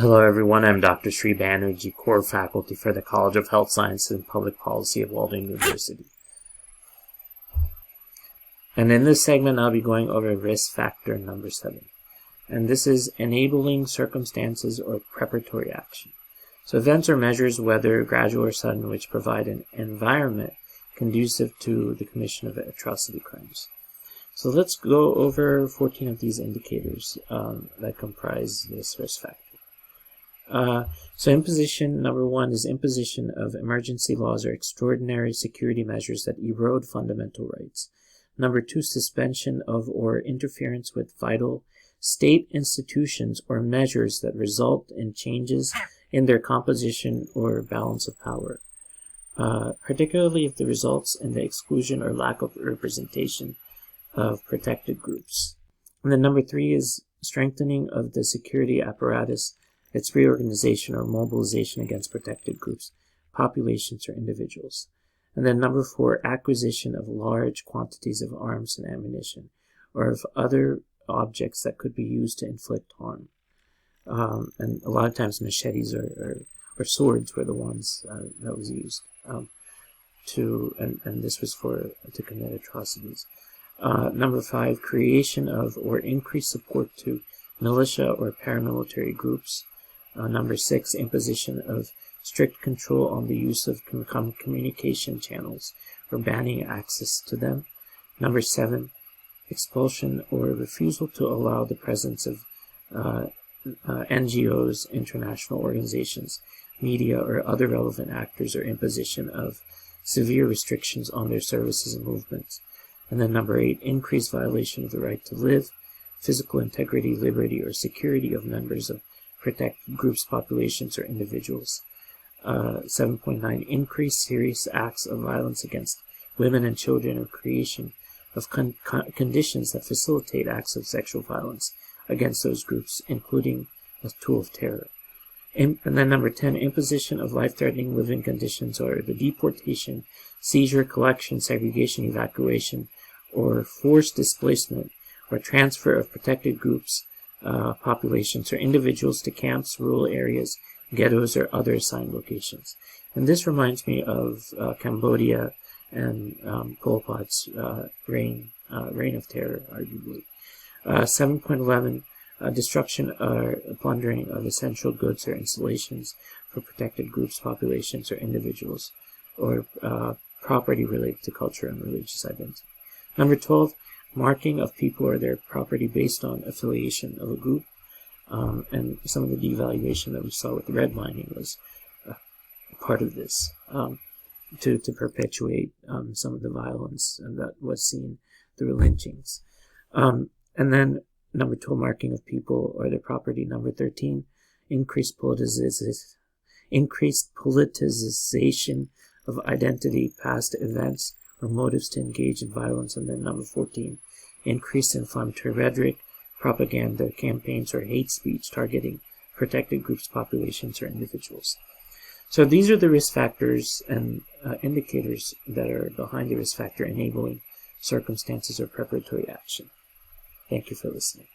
Hello everyone, I'm Dr. Sri Banerjee, core faculty for the College of Health Sciences and Public Policy of Walden University. And in this segment, I'll be going over risk factor number 7. And this is enabling circumstances or preparatory action. So events or measures, whether gradual or sudden, which provide an environment conducive to the commission of atrocity crimes. So let's go over 14 of these indicators that comprise this risk factor. So imposition, number 1 is imposition of emergency laws or extraordinary security measures that erode fundamental rights. Number 2, suspension of or interference with vital state institutions or measures that result in changes in their composition or balance of power, particularly if it results in the exclusion or lack of representation of protected groups. And then number 3 is strengthening of the security apparatus, its reorganization or mobilization against protected groups, populations, or individuals. And then number 4, acquisition of large quantities of arms and ammunition, or of other objects that could be used to inflict harm. And a lot of times machetes or swords were the ones that was used and this was to commit atrocities. Number 5, creation of or increased support to militia or paramilitary groups. Number 6, imposition of strict control on the use of communication channels or banning access to them. Number 7, expulsion or refusal to allow the presence of NGOs, international organizations, media, or other relevant actors, or imposition of severe restrictions on their services and movements. And then number 8, increased violation of the right to live, physical integrity, liberty, or security of members of protected groups, populations, or individuals. 7.9, increased serious acts of violence against women and children, or creation of conditions that facilitate acts of sexual violence against those groups, including a tool of terror. And then number 10, imposition of life-threatening living conditions, or the deportation, seizure, collection, segregation, evacuation, or forced displacement, or transfer of protected groups, populations, or individuals to camps, rural areas, ghettos, or other assigned locations. And this reminds me of Cambodia and Pol Pot's reign of terror, arguably. 7.11, destruction or plundering of essential goods or installations for protected groups, populations, or individuals, or property related to culture and religious identity. Number 12, marking of people or their property based on affiliation of a group, and some of the devaluation that we saw with redlining was part of this, to perpetuate some of the violence that was seen through lynchings. And then number 12, marking of people or their property. Number 13, increased politicization of identity, past events, or motives to engage in violence. And then number 14, increased inflammatory rhetoric, propaganda, campaigns, or hate speech targeting protected groups, populations, or individuals. So these are the risk factors and indicators that are behind the risk factor enabling circumstances or preparatory action. Thank you for listening.